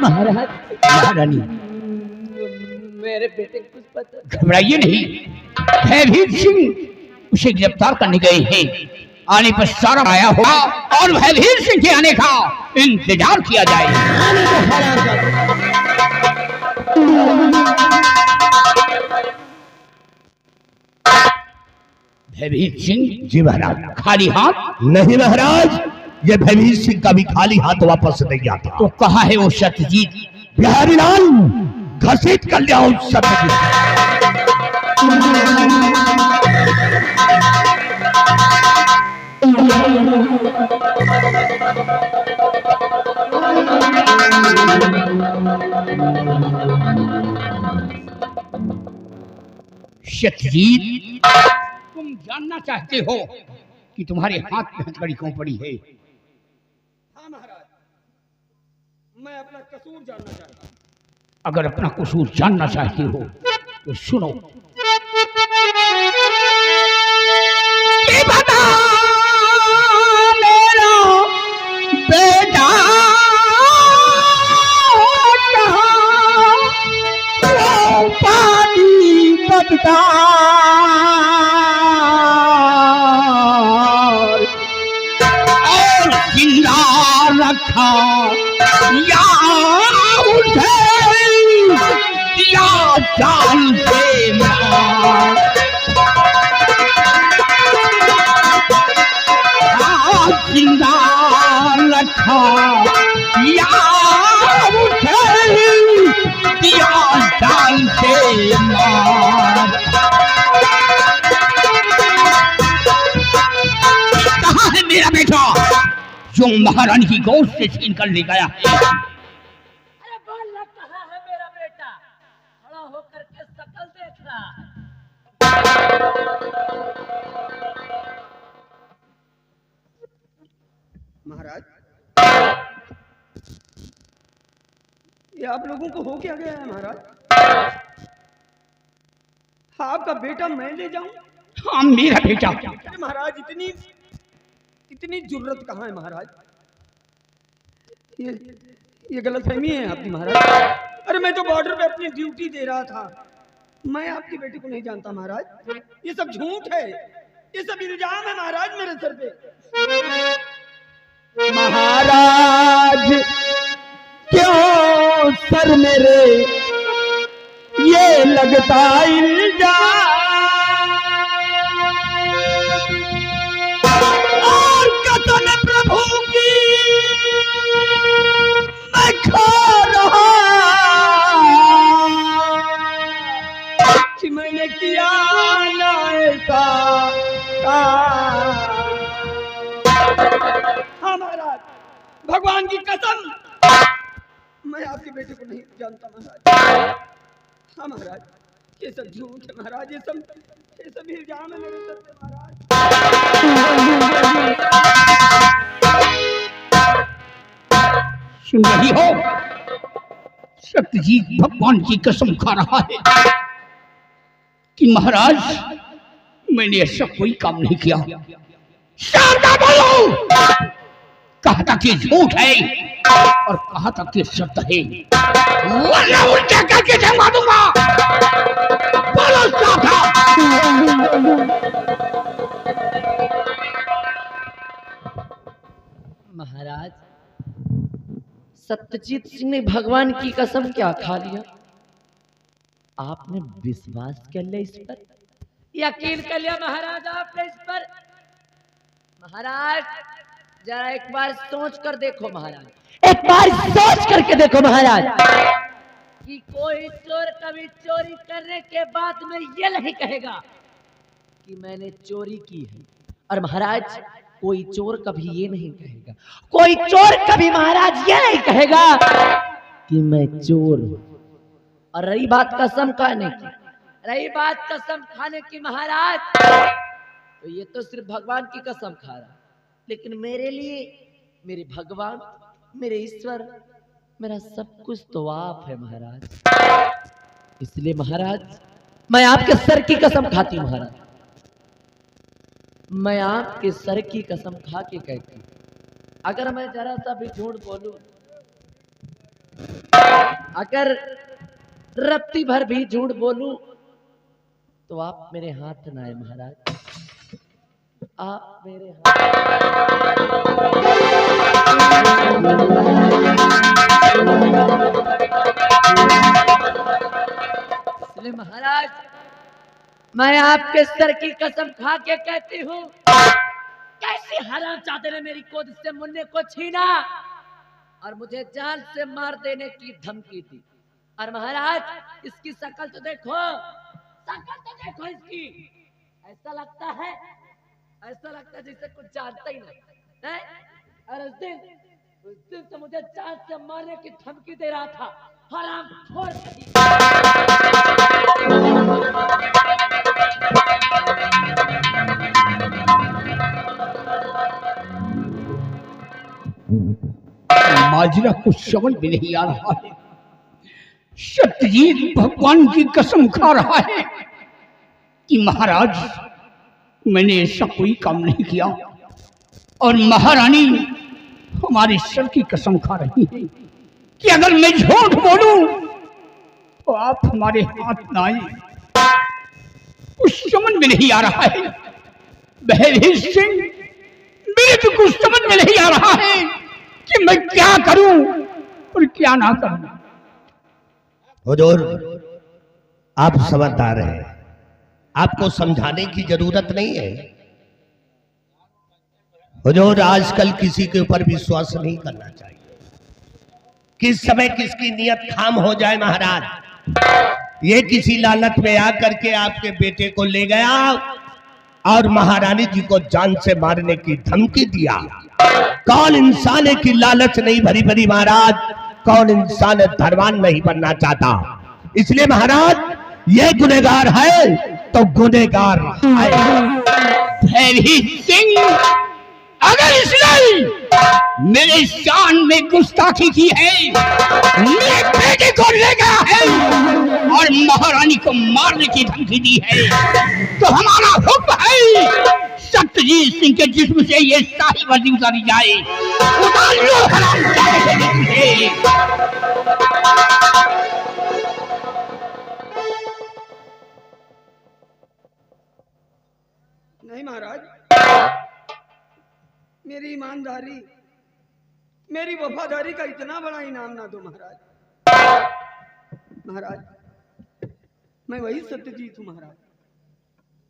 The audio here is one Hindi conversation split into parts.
महाराज महारानी मेरे बेटे कुछ पता। घबराइए नहीं, भयभीत सिंह उसे गिरफ्तार करने गए हैं। आने पर सारा आया होगा और भयभीत सिंह के आने का इंतजार किया जाए। भयभीत सिंह जी महाराज। खाली हाथ नहीं महाराज, ये भयभीत सिंह का भी खाली हाथ वापस नहीं आता। तो कहा है वो सत्यजीत? बिहारी लाल घसीट कर लिया उस सत्यजीत। सत्यजीत, तुम जानना चाहते हो कि तुम्हारे हाथ में हथकड़ी क्यों पड़ी है? हाँ महाराज, मैं अपना कसूर जानना चाहता हूँ। अगर अपना कसूर जानना चाहते हो तो सुनो। कि बता मेरा बेटा वो पानी बदता और जिंदा रखा या उसे या जान से मार। जिंदा रखा या उसे या जान से मार। कहाँ है मेरा बेटा जो महारानी की गोद से छीन कर ले गया है? अरे बोल ना, कहाँ है मेरा बेटा? खड़ा होकर के शकल देख रहा है। महाराज, ये आप लोगों को हो क्या गया है महाराज? आपका बेटा मैं ले जाऊं? हाँ मेरा बेटा। अरे महाराज, इतनी जुर्रत कहाँ है महाराज? ये गलतफहमी है आपकी महाराज। अरे मैं तो बॉर्डर पे अपनी ड्यूटी दे रहा था, मैं आपके बेटे को नहीं जानता महाराज। ये सब झूठ है, ये सब इल्जाम है महाराज मेरे सर पे। महाराज क्यों सर मेरे ये लगता इल्जाम, और कसम प्रभु की मैं खा रहा कि मैंने किया ना ऐसा। हाँ महाराज, भगवान की कसम मैं आपके बेटे को नहीं जानता महाराज। हाँ महाराज, ये सब झूठ है महाराज, ये सब इल्जाम है मेरे सर पे महाराज। सुन रही हो? सत्यजीत भगवान की कसम खा रहा है कि महाराज मैंने ऐसा कोई काम नहीं किया। शारदा बोलो, कहा था कि झूठ है और कहा था कि सत्य है, वरना उल्टा करके जमा दूंगा। बोलो शारदा। महाराज, सत्यजीत सिंह ने भगवान की कसम क्या खा लिया? आपने विश्वास कर लिया इस पर, यकीन कर लिया महाराज आपने इस पर? महाराज जरा एक बार सोच कर देखो महाराज, एक बार सोच करके देखो महाराज कि कोई चोर कभी चोरी करने के बाद में ये नहीं कहेगा कि मैंने चोरी की है। और महाराज कोई चोर कभी ये नहीं कहेगा, कोई चोर कभी महाराज ये नहीं कहेगा कि मैं चोर हूं। और रही बात कसम खाने की, रही बात कसम खाने की महाराज, तो ये तो सिर्फ भगवान की कसम खा रहा, लेकिन मेरे लिए मेरे भगवान, मेरे ईश्वर, मेरा सब कुछ तो आप है महाराज। इसलिए महाराज मैं आपके सर की कसम खाती हूँ महाराज, मैं आपके सर की कसम खा के कहती हूँ, अगर मैं जरा सा भी झूठ बोलूं अगर रत्ती भर भी झूठ बोलूं तो आप मेरे हाथ ना आए महाराज, आप मेरे इसलिए महाराज मैं आपके सर की कसम खा के कहती हूँ, कैसे हरामजादे ने मेरी गोद से मुन्ने को छीना और मुझे जान से मार देने की धमकी दी। और महाराज इसकी शक्ल तो देखो, शक्ल तो देखो इसकी, ऐसा लगता है जैसे कुछ जानता ही नहीं है। और उस दिन तो मुझे जान से मारने की धमकी दे रहा था, हराम खोर कहीं। माजरा कुछ समझ में नहीं आ रहा है। सत्यजीत भगवान की कसम खा रहा है कि महाराज मैंने ऐसा कोई काम नहीं किया, और महारानी हमारे सर की कसम खा रही है कि अगर मैं झूठ बोलूं तो आप हमारे हाथ ना आए। कुछ समझ में नहीं आ रहा है बहरीश सिंह, मेरे तो कुछ समझ में नहीं आ रहा है कि मैं क्या करूं और क्या ना करूं। हुजूर, आप समझदार हैं, आपको समझाने की जरूरत नहीं है। हुजूर, आजकल किसी के ऊपर विश्वास नहीं करना चाहिए। किस समय किसकी नियत खाम हो जाए महाराज। ये किसी लालच में आकर के आपके बेटे को ले गया और महारानी जी को जान से मारने की धमकी दिया। कौन इंसान है कि लालच नहीं भरी भरी महाराज, कौन इंसान धरवान नहीं बनना चाहता। इसलिए महाराज ये गुनहगार है तो गुनहगार है सिंह, अगर इसने मेरे शान में गुस्ताखी की है, मेरे बेटे को ले गया है और महारानी को मारने की धमकी दी है, तो हमारा हुक्म है सत्यजीत सिंह के जिस्म से ये शाही वर्दी उतारी जाए। उतार लो हरामजादे के जिस्म से। नहीं महाराज, मेरी ईमानदारी, मेरी वफादारी का इतना बड़ा इनाम ना दो महाराज। महाराज मैं वही सत्यजीत हूं महाराज,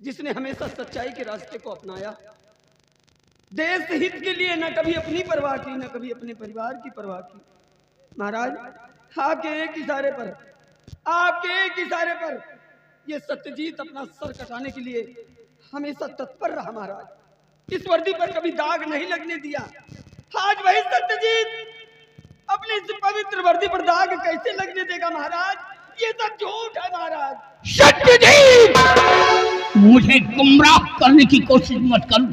जिसने हमेशा सच्चाई के रास्ते को अपनाया, देश हित के लिए न कभी अपनी परवाह की, न कभी अपने परिवार की परवाह की। महाराज आपके एक इशारे पर, आपके एक इशारे पर ये सत्यजीत अपना सर कटाने के लिए हमेशा तत्पर रहा महाराज। इस वर्दी पर कभी दाग नहीं लगने दिया। आज वही सत्यजीत अपनी इस पवित्र वर्दी पर दाग कैसे लगने देगा महाराज? ये सब झूठ है महाराज। सत्यजीत, मुझे गुमराह करने की कोशिश मत करो।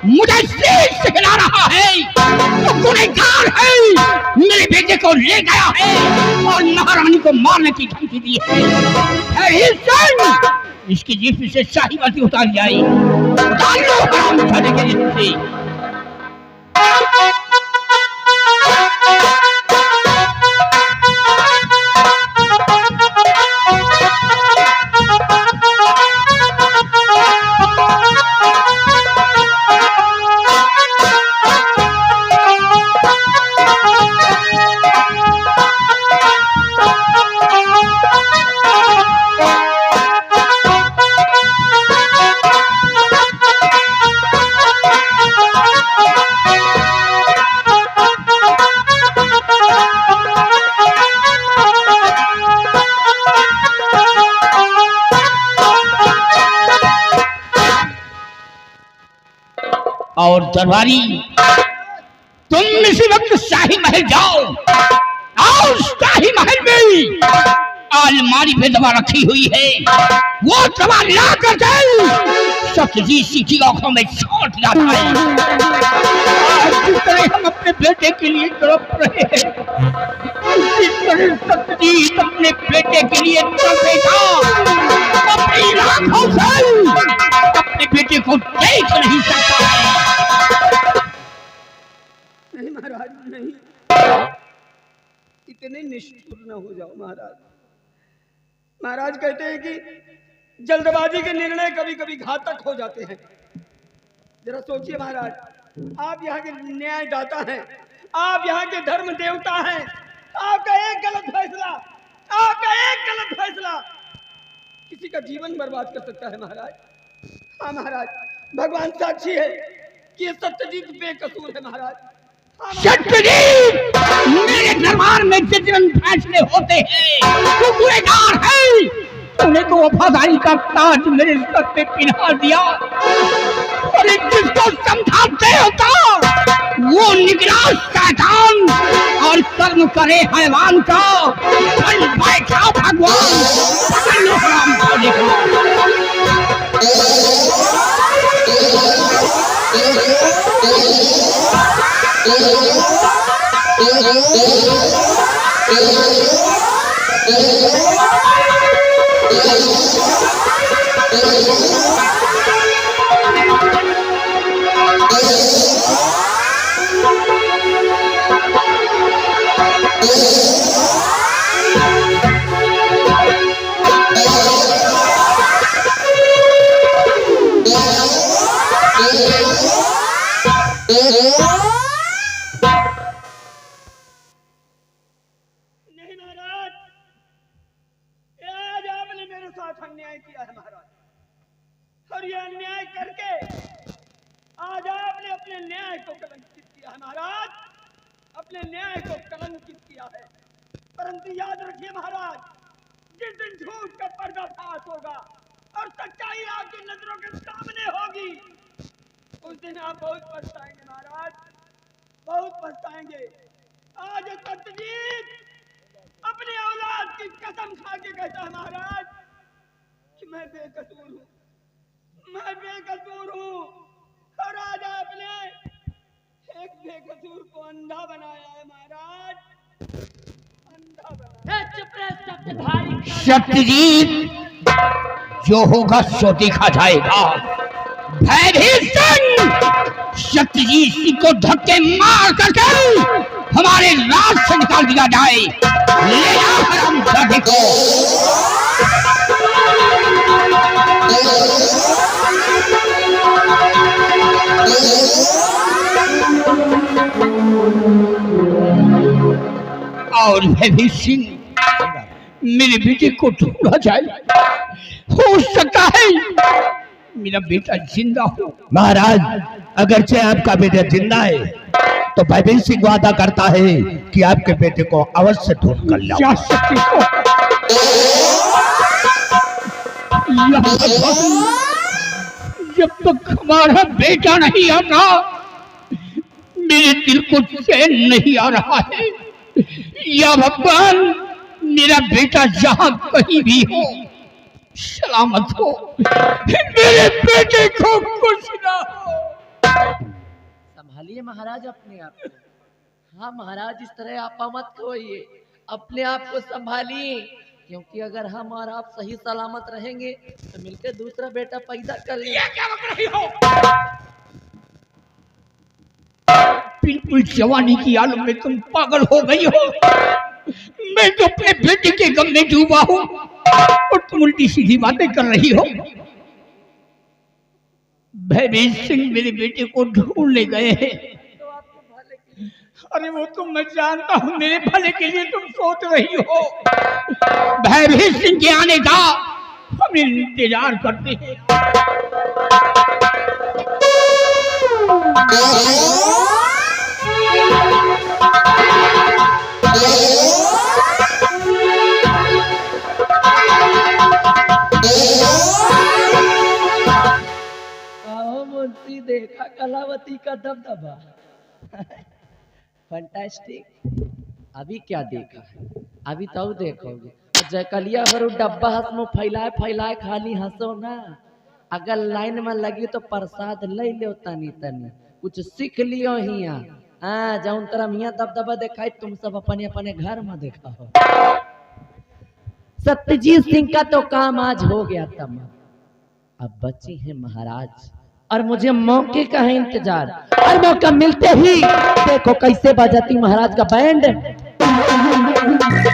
मुझे शेष से हिला रहा है तो गुनहगार है, मेरे बेटे को ले गया है और महारानी को मारने की धमकी दी है। इसकी जिस्म से शाही वर्दी उतार जाए। उतार लो हरामजादे के जिस्म से। और दरबारी, तुम इसी वक्त शाही महल जाओ और शाही महल में अलमारी पे दवा रखी हुई है, वो दवा ला कर सत्यजीत सिंह की आंखों में छोड़ जाता है। जिस तरह हम अपने बेटे के लिए तड़प रहे हैं, जिस तरह सत्यजीत अपने बेटे के लिए तड़पेगा, अपनी आंखों से अपने बेटे को देख नहीं सकता है। नहीं महाराज नहीं, इतने निष्ठुर न हो जाओ महाराज। महाराज कहते हैं कि जल्दबाजी के निर्णय कभी कभी घातक हो जाते हैं। जरा सोचिए महाराज, आप यहाँ के न्यायदाता हैं, आप यहाँ के धर्म देवता हैं। आपका एक गलत फैसला किसी का जीवन बर्बाद कर सकता है महाराज। हाँ महाराज, भगवान साक्षी है कि ये सत्यजीत बेकसूर है महाराज। हाँ सत्यजीत, मेरे दरबार में जितने फैसले होते हैं तू गुनहगार है। तूने तो वफादारी का ताज मेरे सर पे पिन्हा दिया, और जिसको समझाते होता वो निकला शैतान और कर्म करे हैवान का। चल बैठा भगवान, पकड़ लो हरामखोरी नहीं महाराज, आज आपने मेरे साथ अन्याय किया है महाराज, और ये अन्याय करके आज आपने अपने न्याय को कलंकित किया है महाराज, अपने न्याय को कलंकित किया है। परंतु याद रखिए महाराज, जिस दिन झूठ का पर्दाफाश होगा और सच्चाई आपकी नजरों के सामने होगी, उस दिन आप बहुत पछताएंगे महाराज, बहुत पछताएंगे। आज सत्यजीत अपने औलाद की कसम खा के कहता है महाराज कि मैं बेकसूर हूँ, मैं बेकसूर हूँ। और आज आपने एक बेकसूर को अंधा बनाया है महाराज, अंधा बनाया। चुप रह शब्द भारी। सत्यजीत, जो होगा सो देखा जाएगा। भयभीत सिंह, सत्यजीत सिंह को धक्के मार करके हमारे राज से निकाल दिया जाए। ले आओ हरामजादे को। और भयभीत सिंह, मेरे बेटे को ढूंढा जाए। हो सकता है मेरा बेटा जिंदा हो। महाराज, अगरचे आपका बेटा जिंदा है तो भयभीत सिंह वादा करता है कि आपके बेटे को अवश्य ढूंढ कर लाओ। जा सकते हो। जब तक हमारा बेटा नहीं आता मेरे दिल को चैन नहीं आ रहा है। या भगवान, मेरा बेटा जहां कहीं भी हो सलामत हो, मेरे बेटे को कुछ ना हो। संभालिए महाराज अपने आप को। हाँ महाराज, इस तरह आपा मत खोइए, अपने आप को संभालिए, क्योंकि अगर हम और आप सही सलामत रहेंगे तो मिलकर दूसरा बेटा पैदा कर लेंगे। ये क्या बक रही हो? बिल्कुल जवानी की आलम में तुम पागल हो गई हो। मैं तो अपने बेटे के गम में डूबा हूँ और तुम उल्टी सीधी बातें कर रही हो। भयभीत सिंह मेरे बेटे को ढूंढने गए हैं। अरे वो तो मैं जानता हूँ, मेरे भले के लिए तुम सोच रही हो। भयभीत सिंह के आने का हम इंतजार करते हैं। मुंशी, देखा कलावती का दबदबा। फैंटास्टिक। अभी क्या देखा है, अभी तो देखोगे। जयकलिया भर डब्बा हंसमो फैलाए फैलाए खाली हंसो ना। अगर लाइन में लगी तो प्रसाद ले लो, तनी तनी कुछ सीख लियो हिया। हाँ, जौन तरह मियाँ दबदबा दिखाई तुम सब अपने अपने घर में देखा हो। सत्यजीत सिंह का तो काम आज हो गया तमाम। अब बची है महाराज, और मुझे मौके का है इंतजार। और मौका मिलते ही देखो कैसे बजाती महाराज का बैंड। है